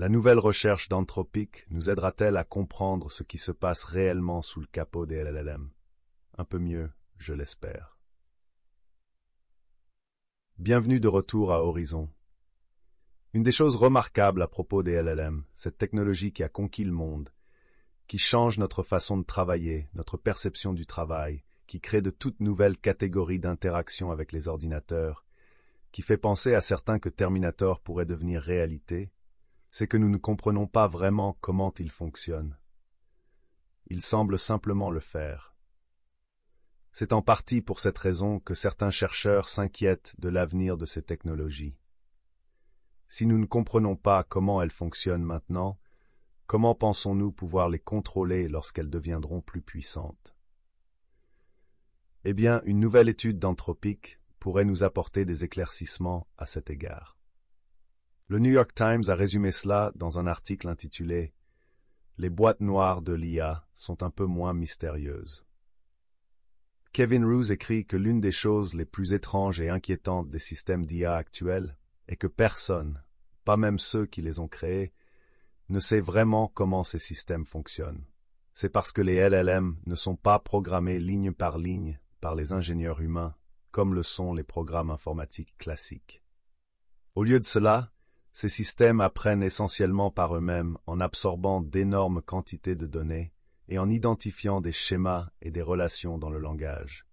La nouvelle recherche d'Anthropic nous aidera-t-elle à comprendre ce qui se passe réellement sous le capot des LLM? Un peu mieux, je l'espère. Bienvenue de retour à Horizon. Une des choses remarquables à propos des LLM, cette technologie qui a conquis le monde, qui change notre façon de travailler, notre perception du travail, qui crée de toutes nouvelles catégories d'interaction avec les ordinateurs, qui fait penser à certains que Terminator pourrait devenir réalité, c'est que nous ne comprenons pas vraiment comment il fonctionne. Il semble simplement le faire. C'est en partie pour cette raison que certains chercheurs s'inquiètent de l'avenir de ces technologies. Si nous ne comprenons pas comment elles fonctionnent maintenant, comment pensons-nous pouvoir les contrôler lorsqu'elles deviendront plus puissantes? Eh bien, une nouvelle étude d'Anthropic pourrait nous apporter des éclaircissements à cet égard. Le New York Times a résumé cela dans un article intitulé « Les boîtes noires de l'IA sont un peu moins mystérieuses ». Kevin Roose écrit que l'une des choses les plus étranges et inquiétantes des systèmes d'IA actuels est que personne, pas même ceux qui les ont créés, ne sait vraiment comment ces systèmes fonctionnent. C'est parce que les LLM ne sont pas programmés ligne par ligne par les ingénieurs humains, comme le sont les programmes informatiques classiques. Au lieu de cela, ces systèmes apprennent essentiellement par eux-mêmes en absorbant d'énormes quantités de données et en identifiant des schémas et des relations dans le langage.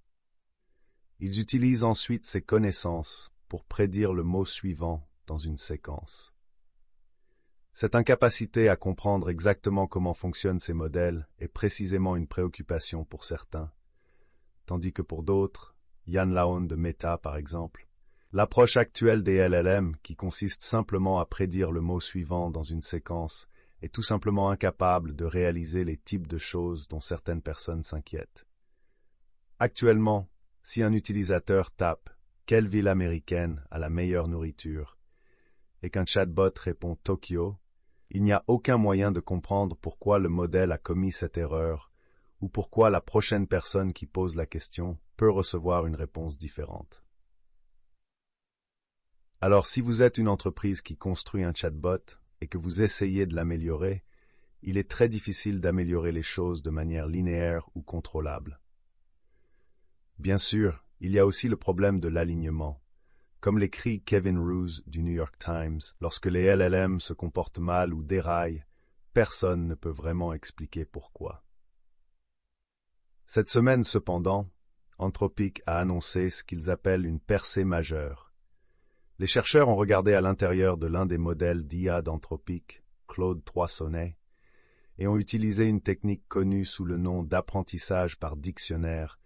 Ils utilisent ensuite ces connaissances pour prédire le mot suivant dans une séquence. Cette incapacité à comprendre exactement comment fonctionnent ces modèles est précisément une préoccupation pour certains, tandis que pour d'autres, Yann LaOne de Meta par exemple, l'approche actuelle des LLM, qui consiste simplement à prédire le mot suivant dans une séquence, est tout simplement incapable de réaliser les types de choses dont certaines personnes s'inquiètent. Actuellement, si un utilisateur tape « Quelle ville américaine a la meilleure nourriture ?» et qu'un chatbot répond « Tokyo », il n'y a aucun moyen de comprendre pourquoi le modèle a commis cette erreur ou pourquoi la prochaine personne qui pose la question peut recevoir une réponse différente. Alors, si vous êtes une entreprise qui construit un chatbot et que vous essayez de l'améliorer, il est très difficile d'améliorer les choses de manière linéaire ou contrôlable. Bien sûr, il y a aussi le problème de l'alignement. Comme l'écrit Kevin Roose du New York Times, lorsque les LLM se comportent mal ou déraillent, personne ne peut vraiment expliquer pourquoi. Cette semaine, cependant, Anthropic a annoncé ce qu'ils appellent une percée majeure. Les chercheurs ont regardé à l'intérieur de l'un des modèles d'IA d'Anthropic, Claude 3 Sonnet, et ont utilisé une technique connue sous le nom d'apprentissage par dictionnaire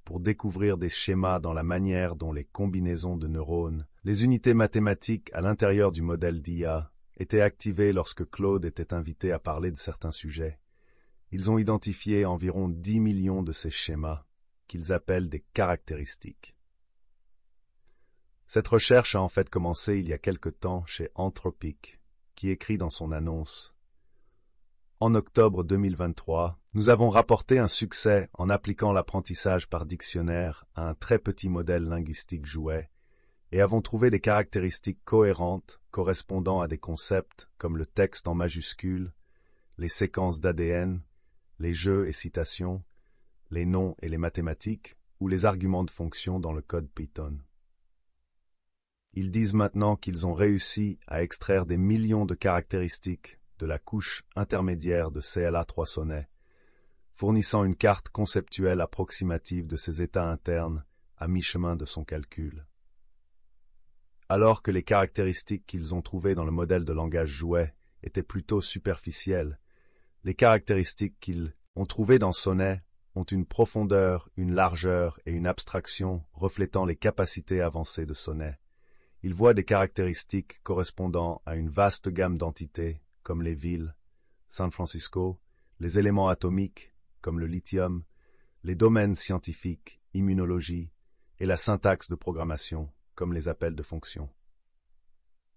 pour découvrir des schémas dans la manière dont les combinaisons de neurones, les unités mathématiques à l'intérieur du modèle d'IA, étaient activées lorsque Claude était invité à parler de certains sujets. Ils ont identifié environ 10 millions de ces schémas, qu'ils appellent des caractéristiques. Cette recherche a en fait commencé il y a quelque temps chez Anthropic, qui écrit dans son annonce « En octobre 2023, nous avons rapporté un succès en appliquant l'apprentissage par dictionnaire à un très petit modèle linguistique jouet et avons trouvé des caractéristiques cohérentes correspondant à des concepts comme le texte en majuscules, les séquences d'ADN, les jeux et citations, les noms et les mathématiques ou les arguments de fonction dans le code Python. Ils disent maintenant qu'ils ont réussi à extraire des millions de caractéristiques de la couche intermédiaire de CLA3 Sonnet, fournissant une carte conceptuelle approximative de ses états internes à mi-chemin de son calcul. Alors que les caractéristiques qu'ils ont trouvées dans le modèle de langage jouet étaient plutôt superficielles, les caractéristiques qu'ils ont trouvées dans Sonnet ont une profondeur, une largeur et une abstraction reflétant les capacités avancées de Sonnet. Ils voient des caractéristiques correspondant à une vaste gamme d'entités, comme les villes, San Francisco, les éléments atomiques, comme le lithium, les domaines scientifiques, immunologie, et la syntaxe de programmation, comme les appels de fonctions.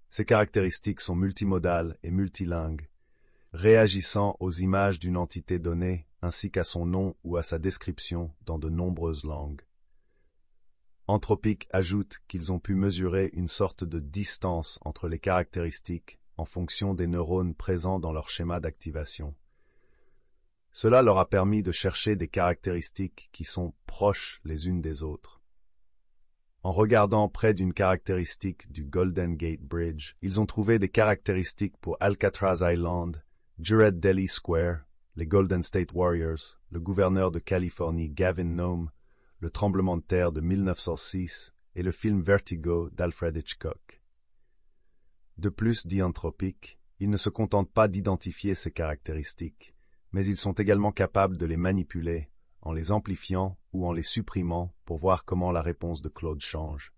Ces caractéristiques sont multimodales et multilingues, réagissant aux images d'une entité donnée ainsi qu'à son nom ou à sa description dans de nombreuses langues. Anthropic ajoute qu'ils ont pu mesurer une sorte de distance entre les caractéristiques en fonction des neurones présents dans leur schéma d'activation. Cela leur a permis de chercher des caractéristiques qui sont proches les unes des autres. En regardant près d'une caractéristique du Golden Gate Bridge, ils ont trouvé des caractéristiques pour Alcatraz Island, Juret Delhi Square, les Golden State Warriors, le gouverneur de Californie Gavin Nome, le tremblement de terre de 1906 et le film Vertigo d'Alfred Hitchcock. De plus, dit Anthropic, ils ne se contentent pas d'identifier ces caractéristiques, mais ils sont également capables de les manipuler en les amplifiant ou en les supprimant pour voir comment la réponse de Claude change.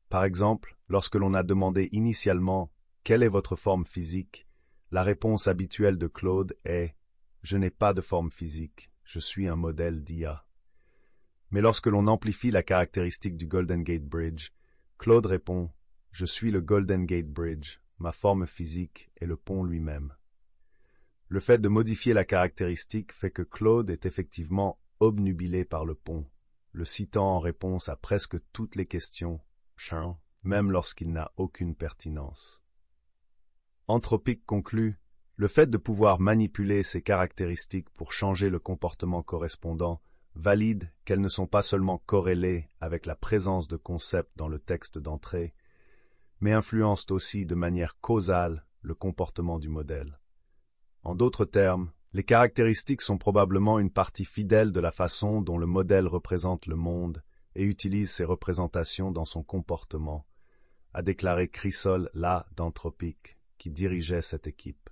Par exemple, lorsque l'on a demandé initialement « Quelle est votre forme physique ?», la réponse habituelle de Claude est « Je n'ai pas de forme physique, je suis un modèle d'IA ». Mais lorsque l'on amplifie la caractéristique du Golden Gate Bridge, Claude répond « Je suis le Golden Gate Bridge, ma forme physique est le pont lui-même ». Le fait de modifier la caractéristique fait que Claude est effectivement obnubilé par le pont, le citant en réponse à presque toutes les questions, même lorsqu'il n'a aucune pertinence. Anthropic conclut, le fait de pouvoir manipuler ces caractéristiques pour changer le comportement correspondant valide qu'elles ne sont pas seulement corrélées avec la présence de concepts dans le texte d'entrée, mais influencent aussi de manière causale le comportement du modèle. En d'autres termes, les caractéristiques sont probablement une partie fidèle de la façon dont le modèle représente le monde et utilise ces représentations dans son comportement, a déclaré Chrysol La d'Anthropic, qui dirigeait cette équipe.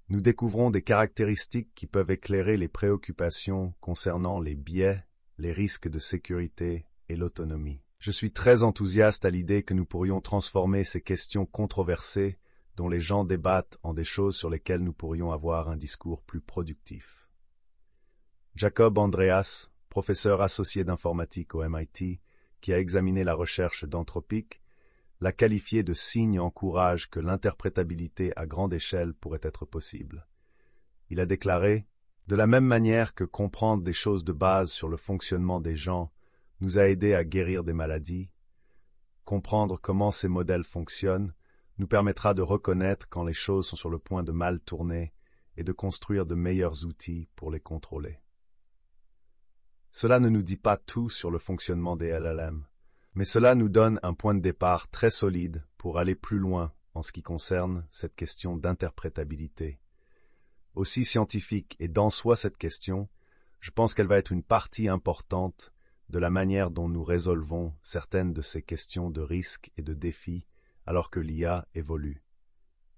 Nous découvrons des caractéristiques qui peuvent éclairer les préoccupations concernant les biais, les risques de sécurité et l'autonomie. Je suis très enthousiaste à l'idée que nous pourrions transformer ces questions controversées dont les gens débattent en des choses sur lesquelles nous pourrions avoir un discours plus productif. Jacob Andreas, professeur associé d'informatique au MIT, qui a examiné la recherche d'Anthropic, l'a qualifié de signe encourage que l'interprétabilité à grande échelle pourrait être possible. Il a déclaré « De la même manière que comprendre des choses de base sur le fonctionnement des gens nous a aidé à guérir des maladies, comprendre comment ces modèles fonctionnent nous permettra de reconnaître quand les choses sont sur le point de mal tourner et de construire de meilleurs outils pour les contrôler. » Cela ne nous dit pas tout sur le fonctionnement des LLM, mais cela nous donne un point de départ très solide pour aller plus loin en ce qui concerne cette question d'interprétabilité. Aussi scientifique et dense soit cette question, je pense qu'elle va être une partie importante de la manière dont nous résolvons certaines de ces questions de risques et de défis alors que l'IA évolue.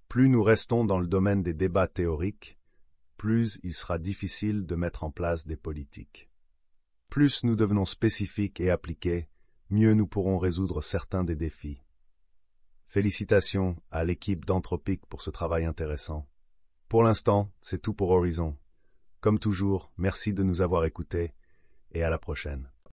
Plus nous restons dans le domaine des débats théoriques, plus il sera difficile de mettre en place des politiques. Plus nous devenons spécifiques et appliqués, mieux nous pourrons résoudre certains des défis. Félicitations à l'équipe d'Anthropic pour ce travail intéressant. Pour l'instant, c'est tout pour Horizon. Comme toujours, merci de nous avoir écoutés et à la prochaine.